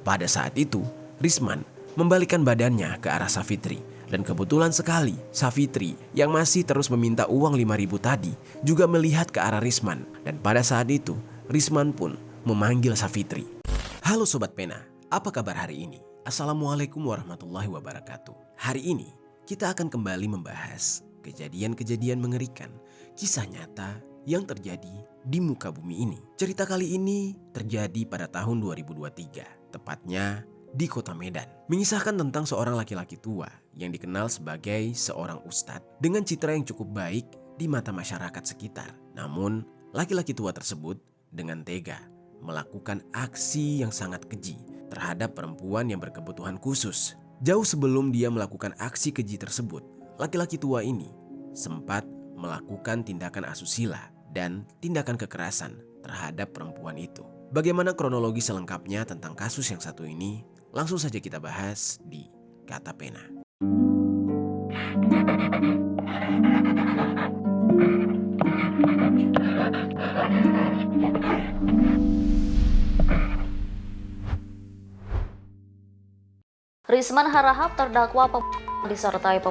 Pada saat itu, Risman membalikkan badannya ke arah Savitri. Dan kebetulan sekali, Savitri yang masih terus meminta uang 5.000 tadi juga melihat ke arah Risman. Dan pada saat itu, Risman pun memanggil Savitri. Halo Sobat Pena, apa kabar hari ini? Assalamualaikum warahmatullahi wabarakatuh. Hari ini, kita akan kembali membahas kejadian-kejadian mengerikan, kisah nyata yang terjadi di muka bumi ini. Cerita kali ini terjadi pada tahun 2023, tepatnya di kota Medan. Mengisahkan tentang seorang laki-laki tua yang dikenal sebagai seorang ustadz dengan citra yang cukup baik di mata masyarakat sekitar. Namun, laki-laki tua tersebut dengan tega melakukan aksi yang sangat keji terhadap perempuan yang berkebutuhan khusus. Jauh sebelum dia melakukan aksi keji tersebut, laki-laki tua ini sempat melakukan tindakan asusila dan tindakan kekerasan terhadap perempuan itu. Bagaimana kronologi selengkapnya tentang kasus yang satu ini? Langsung saja kita bahas di Kata Pena. Risman Harahap terdakwa disertai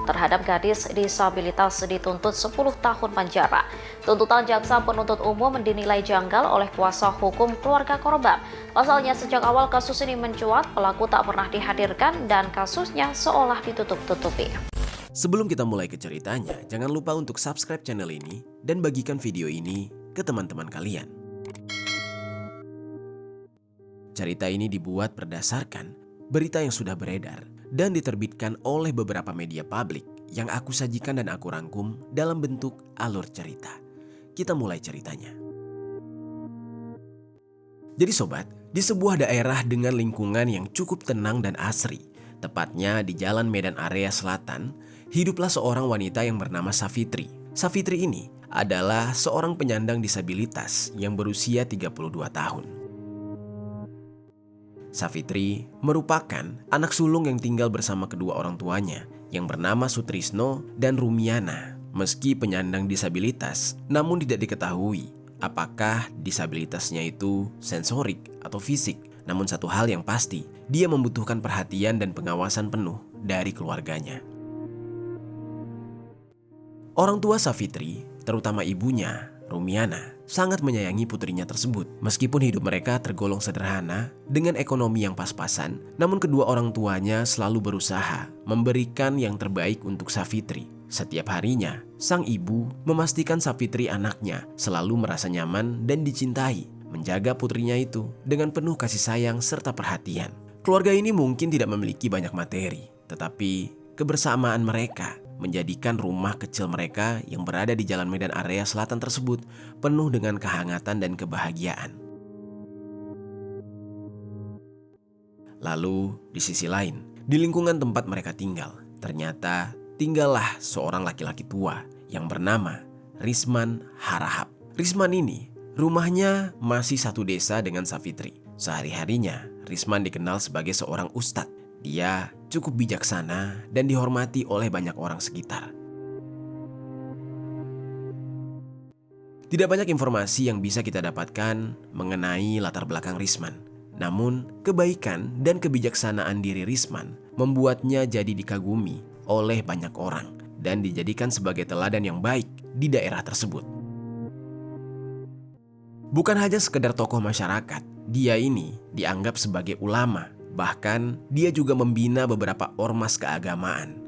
terhadap gadis disabilitas dituntut 10 tahun penjara. Tuntutan jaksa penuntut umum dinilai janggal oleh kuasa hukum keluarga korban. Pasalnya sejak awal kasus ini mencuat, pelaku tak pernah dihadirkan dan kasusnya seolah ditutup-tutupi. Sebelum kita mulai ke ceritanya, jangan lupa untuk subscribe channel ini dan bagikan video ini ke teman-teman kalian. Cerita ini dibuat berdasarkan berita yang sudah beredar dan diterbitkan oleh beberapa media publik yang aku sajikan dan aku rangkum dalam bentuk alur cerita. Kita mulai ceritanya. Jadi sobat, di sebuah daerah dengan lingkungan yang cukup tenang dan asri, tepatnya di Jalan Medan Area Selatan, hiduplah seorang wanita yang bernama Savitri. Savitri ini adalah seorang penyandang disabilitas yang berusia 32 tahun. Savitri merupakan anak sulung yang tinggal bersama kedua orang tuanya yang bernama Sutrisno dan Rumiana. Meski penyandang disabilitas, namun tidak diketahui apakah disabilitasnya itu sensorik atau fisik. Namun satu hal yang pasti, dia membutuhkan perhatian dan pengawasan penuh dari keluarganya. Orang tua Savitri, terutama ibunya, Rumiana, sangat menyayangi putrinya tersebut. Meskipun hidup mereka tergolong sederhana dengan ekonomi yang pas-pasan, namun kedua orang tuanya selalu berusaha memberikan yang terbaik untuk Savitri. Setiap harinya, sang ibu memastikan Savitri anaknya selalu merasa nyaman dan dicintai, menjaga putrinya itu dengan penuh kasih sayang serta perhatian. Keluarga ini mungkin tidak memiliki banyak materi, tetapi kebersamaan mereka menjadikan rumah kecil mereka yang berada di Jalan Medan Area Selatan tersebut penuh dengan kehangatan dan kebahagiaan. Lalu, di sisi lain, di lingkungan tempat mereka tinggal, ternyata tinggallah seorang laki-laki tua yang bernama Risman Harahap. Risman ini, rumahnya masih satu desa dengan Savitri. Sehari-harinya, Risman dikenal sebagai seorang ustadz. Dia cukup bijaksana dan dihormati oleh banyak orang sekitar. Tidak banyak informasi yang bisa kita dapatkan mengenai latar belakang Risman. Namun, kebaikan dan kebijaksanaan diri Risman membuatnya jadi dikagumi oleh banyak orang dan dijadikan sebagai teladan yang baik di daerah tersebut. Bukan hanya sekedar tokoh masyarakat, dia ini dianggap sebagai ulama. Bahkan dia juga membina beberapa ormas keagamaan.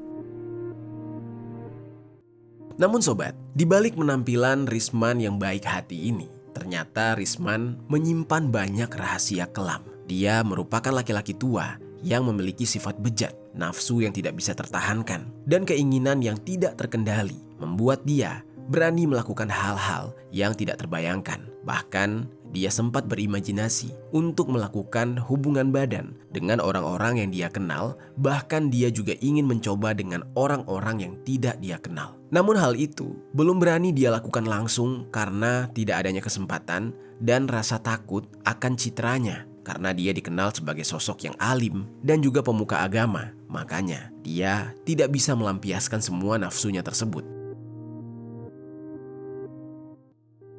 Namun sobat, di balik penampilan Risman yang baik hati ini, ternyata Risman menyimpan banyak rahasia kelam. Dia merupakan laki-laki tua yang memiliki sifat bejat, nafsu yang tidak bisa tertahankan, dan keinginan yang tidak terkendali, membuat dia berani melakukan hal-hal yang tidak terbayangkan. Bahkan dia sempat berimajinasi untuk melakukan hubungan badan dengan orang-orang yang dia kenal. Bahkan dia juga ingin mencoba dengan orang-orang yang tidak dia kenal. Namun hal itu belum berani dia lakukan langsung karena tidak adanya kesempatan dan rasa takut akan citranya. Karena dia dikenal sebagai sosok yang alim dan juga pemuka agama. Makanya dia tidak bisa melampiaskan semua nafsunya tersebut.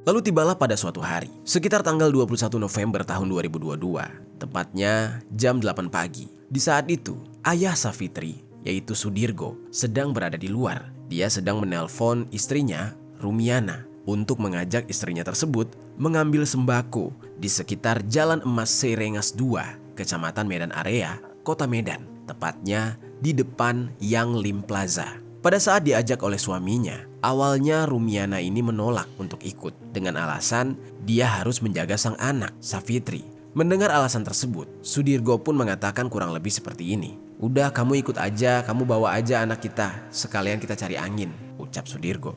Lalu tibalah pada suatu hari, sekitar tanggal 21 November tahun 2022, tepatnya jam 8 pagi. Di saat itu, ayah Savitri, yaitu Sudirgo, sedang berada di luar. Dia sedang menelpon istrinya, Rumiana, untuk mengajak istrinya tersebut mengambil sembako di sekitar Jalan Emas Serengas 2, Kecamatan Medan Area, Kota Medan, tepatnya di depan Yang Lim Plaza. Pada saat diajak oleh suaminya, awalnya Rumiana ini menolak untuk ikut dengan alasan dia harus menjaga sang anak, Savitri. Mendengar alasan tersebut, Sudirgo pun mengatakan kurang lebih seperti ini. "Udah, kamu ikut aja, kamu bawa aja anak kita, sekalian kita cari angin," ucap Sudirgo.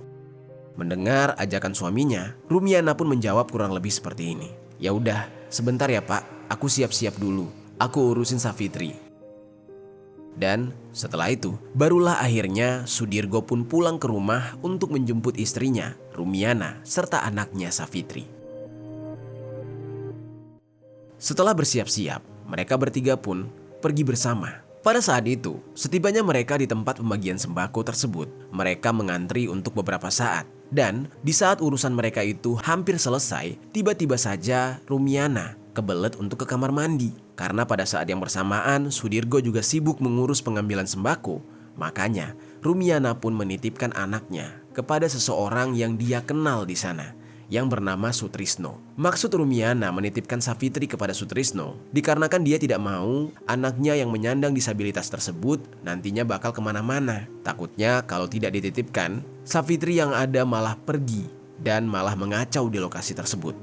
Mendengar ajakan suaminya, Rumiana pun menjawab kurang lebih seperti ini. "Ya udah, sebentar ya Pak, aku siap-siap dulu, aku urusin Savitri." Dan setelah itu, barulah akhirnya Sudirgo pun pulang ke rumah untuk menjemput istrinya, Rumiana, serta anaknya Savitri. Setelah bersiap-siap, mereka bertiga pun pergi bersama. Pada saat itu, setibanya mereka di tempat pembagian sembako tersebut, mereka mengantri untuk beberapa saat. Dan di saat urusan mereka itu hampir selesai, tiba-tiba saja Rumiana kebelet untuk ke kamar mandi. Karena pada saat yang bersamaan Sudirgo juga sibuk mengurus pengambilan sembako. Makanya Rumiana pun menitipkan anaknya kepada seseorang yang dia kenal di sana, yang bernama Sutrisno. Maksud Rumiana menitipkan Savitri kepada Sutrisno dikarenakan dia tidak mau anaknya yang menyandang disabilitas tersebut nantinya bakal kemana-mana. Takutnya kalau tidak dititipkan, Savitri yang ada malah pergi dan malah mengacau di lokasi tersebut.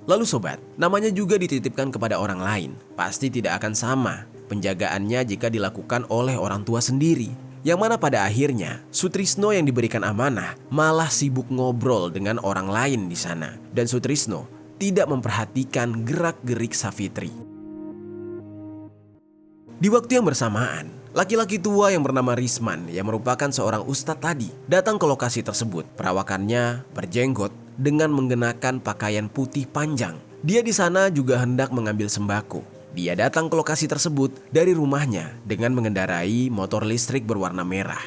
Lalu sobat, namanya juga dititipkan kepada orang lain. Pasti tidak akan sama penjagaannya jika dilakukan oleh orang tua sendiri. Yang mana pada akhirnya Sutrisno yang diberikan amanah malah sibuk ngobrol dengan orang lain di sana. Dan Sutrisno tidak memperhatikan gerak-gerik Savitri. Di waktu yang bersamaan, laki-laki tua yang bernama Risman yang merupakan seorang ustadz tadi datang ke lokasi tersebut. Perawakannya berjenggot dengan mengenakan pakaian putih panjang. Dia di sana juga hendak mengambil sembako. Dia datang ke lokasi tersebut dari rumahnya dengan mengendarai motor listrik berwarna merah.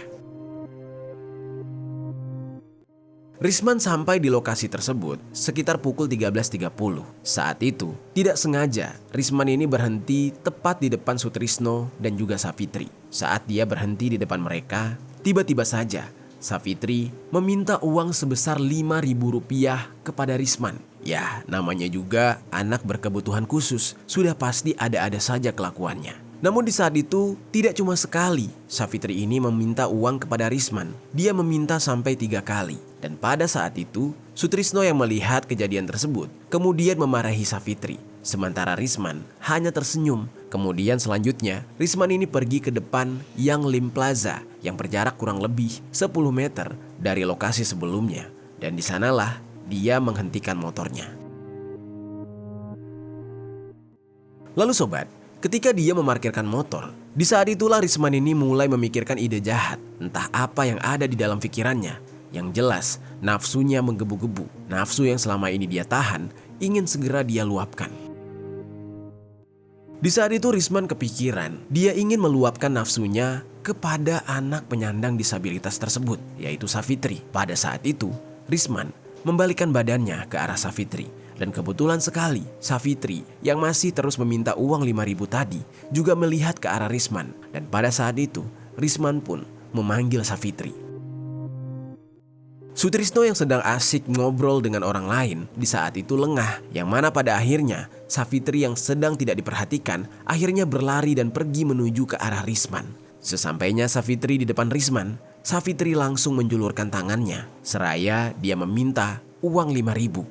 Risman sampai di lokasi tersebut sekitar pukul 13.30. Saat itu, tidak sengaja Risman ini berhenti tepat di depan Sutrisno dan juga Savitri. Saat dia berhenti di depan mereka, tiba-tiba saja Savitri meminta uang sebesar Rp5.000 kepada Risman. Ya, namanya juga anak berkebutuhan khusus, sudah pasti ada-ada saja kelakuannya. Namun di saat itu, tidak cuma sekali Savitri ini meminta uang kepada Risman. Dia meminta sampai 3 kali. Dan pada saat itu, Sutrisno yang melihat kejadian tersebut kemudian memarahi Savitri. Sementara Risman hanya tersenyum. Kemudian selanjutnya, Risman ini pergi ke depan Yang Lim Plaza yang berjarak kurang lebih 10 meter dari lokasi sebelumnya. Dan di sanalah dia menghentikan motornya. Lalu sobat, ketika dia memarkirkan motor, di saat itulah Risman ini mulai memikirkan ide jahat. Entah apa yang ada di dalam pikirannya. Yang jelas, nafsunya menggebu-gebu. Nafsu yang selama ini dia tahan, ingin segera dia luapkan. Di saat itu Risman kepikiran, dia ingin meluapkan nafsunya kepada anak penyandang disabilitas tersebut, yaitu Savitri. Pada saat itu, Risman membalikkan badannya ke arah Savitri. Dan kebetulan sekali, Savitri yang masih terus meminta uang 5.000 tadi juga melihat ke arah Risman. Dan pada saat itu, Risman pun memanggil Savitri. Sutrisno yang sedang asik ngobrol dengan orang lain di saat itu lengah, yang mana pada akhirnya Savitri yang sedang tidak diperhatikan akhirnya berlari dan pergi menuju ke arah Risman. Sesampainya Savitri di depan Risman, Savitri langsung menjulurkan tangannya seraya dia meminta uang 5.000.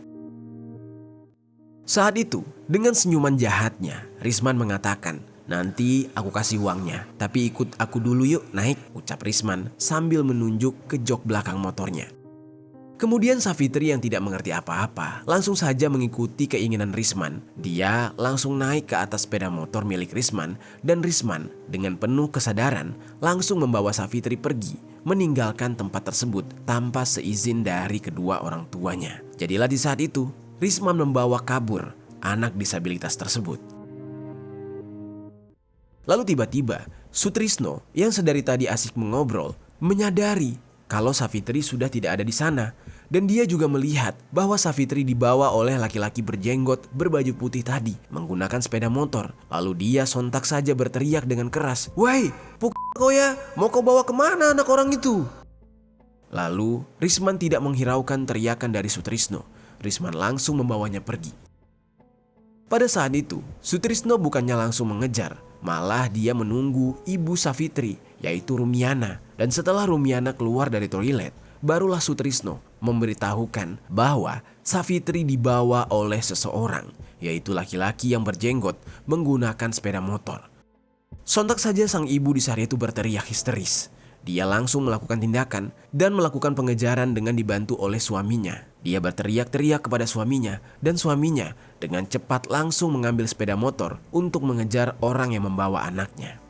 Saat itu dengan senyuman jahatnya Risman mengatakan, "Nanti aku kasih uangnya, tapi ikut aku dulu yuk naik," ucap Risman sambil menunjuk ke jok belakang motornya. Kemudian Savitri yang tidak mengerti apa-apa langsung saja mengikuti keinginan Risman. Dia langsung naik ke atas sepeda motor milik Risman dan Risman dengan penuh kesadaran langsung membawa Savitri pergi meninggalkan tempat tersebut tanpa seizin dari kedua orang tuanya. Jadilah di saat itu Risman membawa kabur anak disabilitas tersebut. Lalu tiba-tiba Sutrisno yang sedari tadi asik mengobrol menyadari kalau Savitri sudah tidak ada di sana. Dan dia juga melihat bahwa Savitri dibawa oleh laki-laki berjenggot berbaju putih tadi menggunakan sepeda motor. Lalu dia sontak saja berteriak dengan keras, "Woi, kau ya, mau kau bawa kemana anak orang itu?" Lalu Risman tidak menghiraukan teriakan dari Sutrisno. Risman langsung membawanya pergi. Pada saat itu, Sutrisno bukannya langsung mengejar, malah dia menunggu ibu Savitri, yaitu Rumiana. Dan setelah Rumiana keluar dari toilet, barulah Sutrisno memberitahukan bahwa Savitri dibawa oleh seseorang, yaitu laki-laki yang berjenggot menggunakan sepeda motor. Sontak saja sang ibu di saat itu berteriak histeris. Dia langsung melakukan tindakan dan melakukan pengejaran dengan dibantu oleh suaminya. Dia berteriak-teriak kepada suaminya dan suaminya dengan cepat langsung mengambil sepeda motor untuk mengejar orang yang membawa anaknya.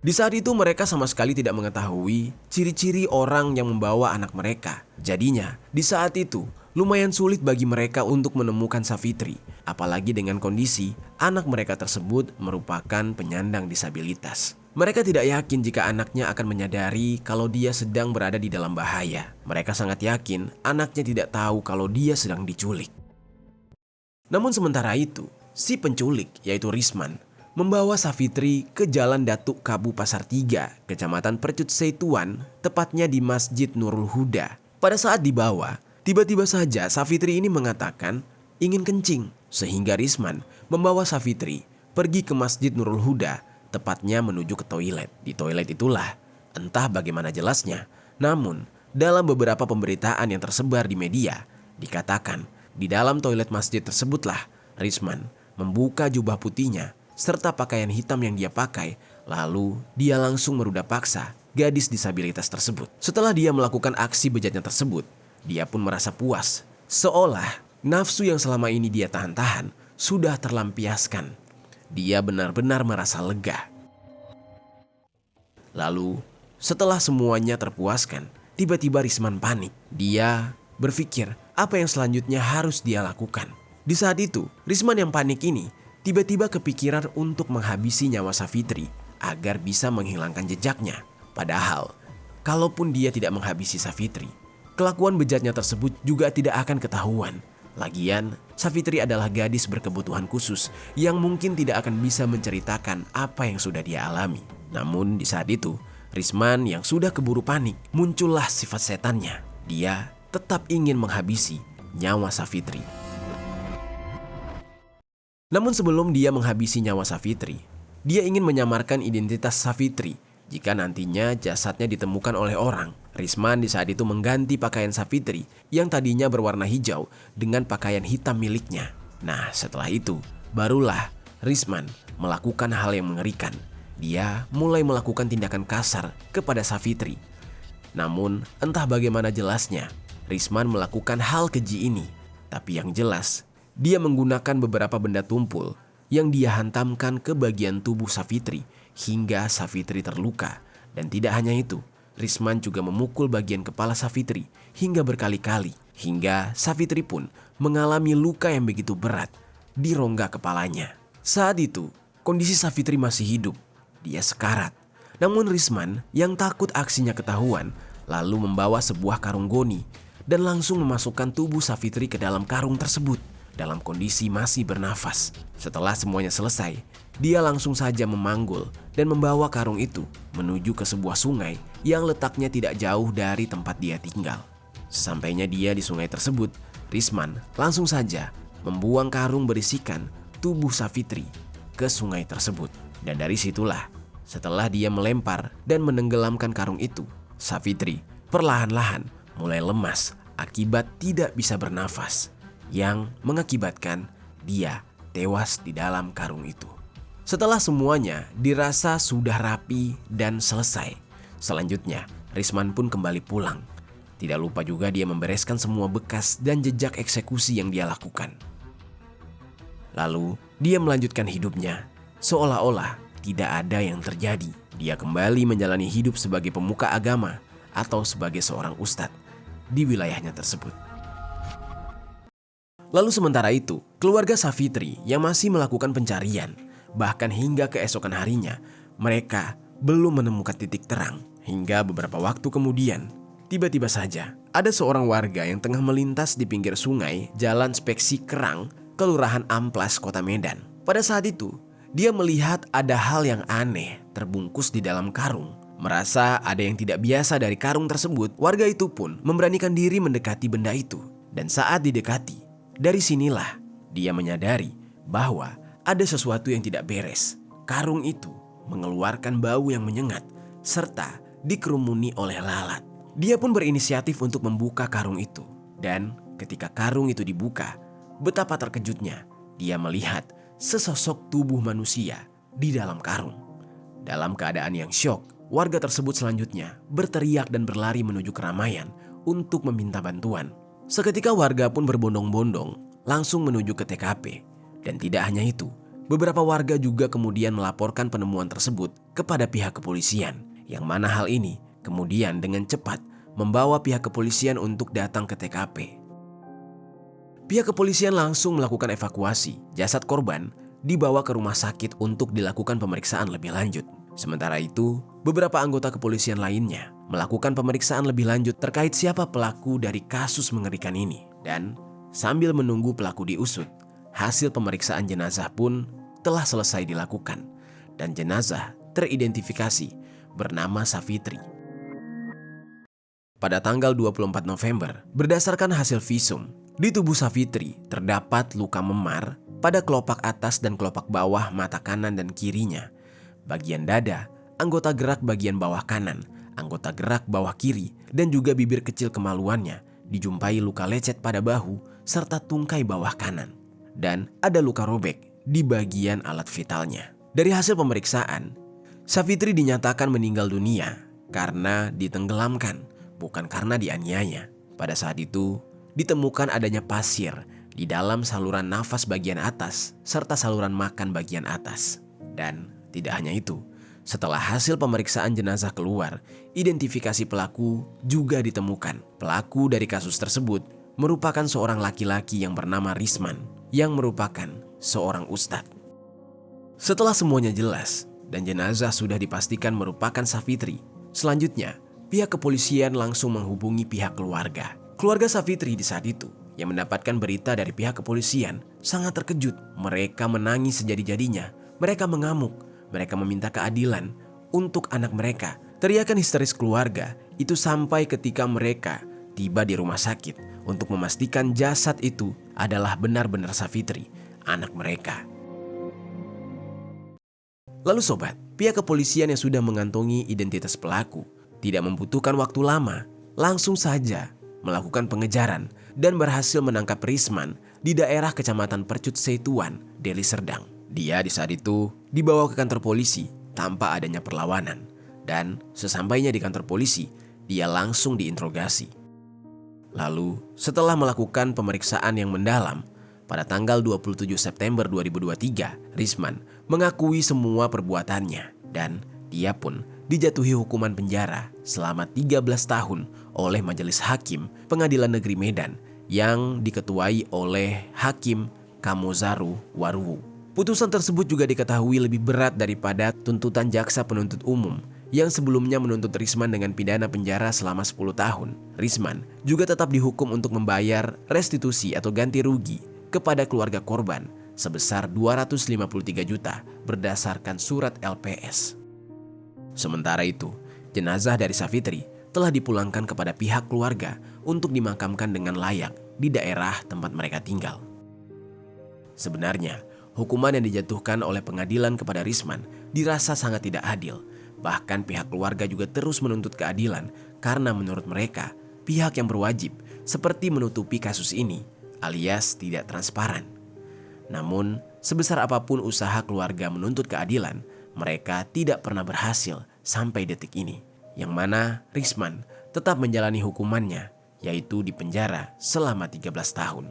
Di saat itu mereka sama sekali tidak mengetahui ciri-ciri orang yang membawa anak mereka. Jadinya di saat itu lumayan sulit bagi mereka untuk menemukan Savitri. Apalagi dengan kondisi anak mereka tersebut merupakan penyandang disabilitas. Mereka tidak yakin jika anaknya akan menyadari kalau dia sedang berada di dalam bahaya. Mereka sangat yakin anaknya tidak tahu kalau dia sedang diculik. Namun sementara itu, si penculik yaitu Risman membawa Savitri ke Jalan Datuk Kabu Pasar 3, Kecamatan Percut Seituan, tepatnya di Masjid Nurul Huda. Pada saat dibawa, tiba-tiba saja Savitri ini mengatakan ingin kencing, sehingga Risman membawa Savitri pergi ke Masjid Nurul Huda, tepatnya menuju ke toilet. Di toilet itulah, entah bagaimana jelasnya, namun dalam beberapa pemberitaan yang tersebar di media, dikatakan di dalam toilet masjid tersebutlah Risman membuka jubah putihnya serta pakaian hitam yang dia pakai, lalu dia langsung meruda paksa gadis disabilitas tersebut. Setelah dia melakukan aksi bejatnya tersebut, dia pun merasa puas, seolah nafsu yang selama ini dia tahan-tahan sudah terlampiaskan. Dia benar-benar merasa lega. Lalu, setelah semuanya terpuaskan, tiba-tiba Risman panik. Dia berpikir apa yang selanjutnya harus dia lakukan. Di saat itu, Risman yang panik ini tiba-tiba kepikiran untuk menghabisi nyawa Savitri agar bisa menghilangkan jejaknya. Padahal, kalaupun dia tidak menghabisi Savitri, kelakuan bejatnya tersebut juga tidak akan ketahuan. Lagian, Savitri adalah gadis berkebutuhan khusus yang mungkin tidak akan bisa menceritakan apa yang sudah dia alami. Namun di saat itu, Risman yang sudah keburu panik, muncullah sifat setannya. Dia tetap ingin menghabisi nyawa Savitri. Namun sebelum dia menghabisi nyawa Savitri, dia ingin menyamarkan identitas Savitri. Jika nantinya jasadnya ditemukan oleh orang, Risman di saat itu mengganti pakaian Savitri yang tadinya berwarna hijau dengan pakaian hitam miliknya. Nah, setelah itu, barulah Risman melakukan hal yang mengerikan. Dia mulai melakukan tindakan kasar kepada Savitri. Namun, entah bagaimana jelasnya, Risman melakukan hal keji ini. Tapi yang jelas, dia menggunakan beberapa benda tumpul yang dia hantamkan ke bagian tubuh Savitri hingga Savitri terluka. Dan tidak hanya itu, Risman juga memukul bagian kepala Savitri hingga berkali-kali, hingga Savitri pun mengalami luka yang begitu berat di rongga kepalanya. Saat itu, kondisi Savitri masih hidup, dia sekarat. Namun Risman yang takut aksinya ketahuan, lalu membawa sebuah karung goni dan langsung memasukkan tubuh Savitri ke dalam karung tersebut dalam kondisi masih bernafas. Setelah semuanya selesai, dia langsung saja memanggul dan membawa karung itu menuju ke sebuah sungai yang letaknya tidak jauh dari tempat dia tinggal. Sesampainya dia di sungai tersebut, Risman langsung saja membuang karung berisikan tubuh Savitri ke sungai tersebut. Dan dari situlah, setelah dia melempar dan menenggelamkan karung itu, Savitri perlahan-lahan mulai lemas akibat tidak bisa bernafas, yang mengakibatkan dia tewas di dalam karung itu. Setelah semuanya dirasa sudah rapi dan selesai, selanjutnya Risman pun kembali pulang. Tidak lupa juga dia membereskan semua bekas dan jejak eksekusi yang dia lakukan. Lalu dia melanjutkan hidupnya seolah-olah tidak ada yang terjadi. Dia kembali menjalani hidup sebagai pemuka agama atau sebagai seorang ustadz di wilayahnya tersebut. Lalu sementara itu, keluarga Savitri yang masih melakukan pencarian, bahkan hingga keesokan harinya, mereka belum menemukan titik terang. Hingga beberapa waktu kemudian, tiba-tiba saja ada seorang warga yang tengah melintas di pinggir sungai Jalan Speksi Kerang, Kelurahan Amplas, Kota Medan. Pada saat itu, dia melihat ada hal yang aneh terbungkus di dalam karung. Merasa ada yang tidak biasa dari karung tersebut, warga itu pun memberanikan diri mendekati benda itu. Dan saat didekati, dari sinilah dia menyadari bahwa ada sesuatu yang tidak beres. Karung itu mengeluarkan bau yang menyengat serta dikerumuni oleh lalat. Dia pun berinisiatif untuk membuka karung itu. Dan ketika karung itu dibuka, betapa terkejutnya dia melihat sesosok tubuh manusia di dalam karung. Dalam keadaan yang syok, warga tersebut selanjutnya berteriak dan berlari menuju keramaian untuk meminta bantuan. Seketika warga pun berbondong-bondong langsung menuju ke TKP. Dan tidak hanya itu, beberapa warga juga kemudian melaporkan penemuan tersebut kepada pihak kepolisian. Yang mana hal ini kemudian dengan cepat membawa pihak kepolisian untuk datang ke TKP. Pihak kepolisian langsung melakukan evakuasi. Jasad korban dibawa ke rumah sakit untuk dilakukan pemeriksaan lebih lanjut. Sementara itu, beberapa anggota kepolisian lainnya melakukan pemeriksaan lebih lanjut terkait siapa pelaku dari kasus mengerikan ini. Dan sambil menunggu pelaku diusut, hasil pemeriksaan jenazah pun telah selesai dilakukan. Dan jenazah teridentifikasi bernama Savitri. Pada tanggal 24 November, berdasarkan hasil visum, di tubuh Savitri terdapat luka memar pada kelopak atas dan kelopak bawah mata kanan dan kirinya. Bagian dada, anggota gerak bagian bawah kanan, anggota gerak bawah kiri, dan juga bibir kecil kemaluannya dijumpai luka lecet pada bahu serta tungkai bawah kanan. Dan ada luka robek di bagian alat vitalnya. Dari hasil pemeriksaan, Savitri dinyatakan meninggal dunia karena ditenggelamkan, bukan karena dianiaya. Pada saat itu, ditemukan adanya pasir di dalam saluran nafas bagian atas serta saluran makan bagian atas. Dan tidak hanya itu, setelah hasil pemeriksaan jenazah keluar, identifikasi pelaku juga ditemukan. Pelaku dari kasus tersebut merupakan seorang laki-laki yang bernama Risman, yang merupakan seorang ustadz. Setelah semuanya jelas dan jenazah sudah dipastikan merupakan Savitri, selanjutnya pihak kepolisian langsung menghubungi pihak keluarga. Keluarga Savitri di saat itu yang mendapatkan berita dari pihak kepolisian sangat terkejut. Mereka menangis sejadi-jadinya. Mereka mengamuk. Mereka meminta keadilan untuk anak mereka. Teriakan histeris keluarga itu sampai ketika mereka tiba di rumah sakit untuk memastikan jasad itu adalah benar-benar Savitri, anak mereka. Lalu sobat, pihak kepolisian yang sudah mengantongi identitas pelaku tidak membutuhkan waktu lama, langsung saja melakukan pengejaran dan berhasil menangkap Risman di daerah Kecamatan Percut Setuan, Deli Serdang. Dia di saat itu dibawa ke kantor polisi tanpa adanya perlawanan. Dan sesampainya di kantor polisi, dia langsung diinterogasi. Lalu setelah melakukan pemeriksaan yang mendalam, pada tanggal 27 September 2023, Risman mengakui semua perbuatannya dan dia pun dijatuhi hukuman penjara selama 13 tahun oleh Majelis Hakim Pengadilan Negeri Medan yang diketuai oleh Hakim Kamozaru Waruwu. Putusan tersebut juga diketahui lebih berat daripada tuntutan jaksa penuntut umum yang sebelumnya menuntut Risman dengan pidana penjara selama 10 tahun. Risman juga tetap dihukum untuk membayar restitusi atau ganti rugi kepada keluarga korban sebesar 253 juta berdasarkan surat LPS. Sementara itu, jenazah dari Savitri telah dipulangkan kepada pihak keluarga untuk dimakamkan dengan layak di daerah tempat mereka tinggal. Sebenarnya, hukuman yang dijatuhkan oleh pengadilan kepada Risman dirasa sangat tidak adil. Bahkan pihak keluarga juga terus menuntut keadilan karena menurut mereka, pihak yang berwajib seperti menutupi kasus ini alias tidak transparan. Namun, sebesar apapun usaha keluarga menuntut keadilan, mereka tidak pernah berhasil sampai detik ini. Yang mana Risman tetap menjalani hukumannya, yaitu di penjara selama 13 tahun.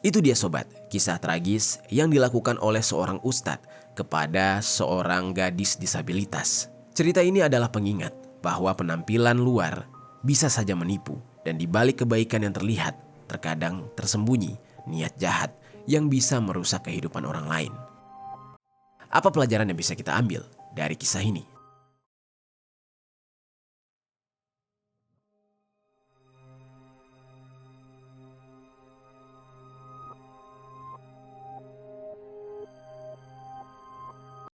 Itu dia sobat, kisah tragis yang dilakukan oleh seorang ustadz kepada seorang gadis disabilitas. Cerita ini adalah pengingat bahwa penampilan luar bisa saja menipu, dan di balik kebaikan yang terlihat, terkadang tersembunyi niat jahat yang bisa merusak kehidupan orang lain. Apa pelajaran yang bisa kita ambil dari kisah ini?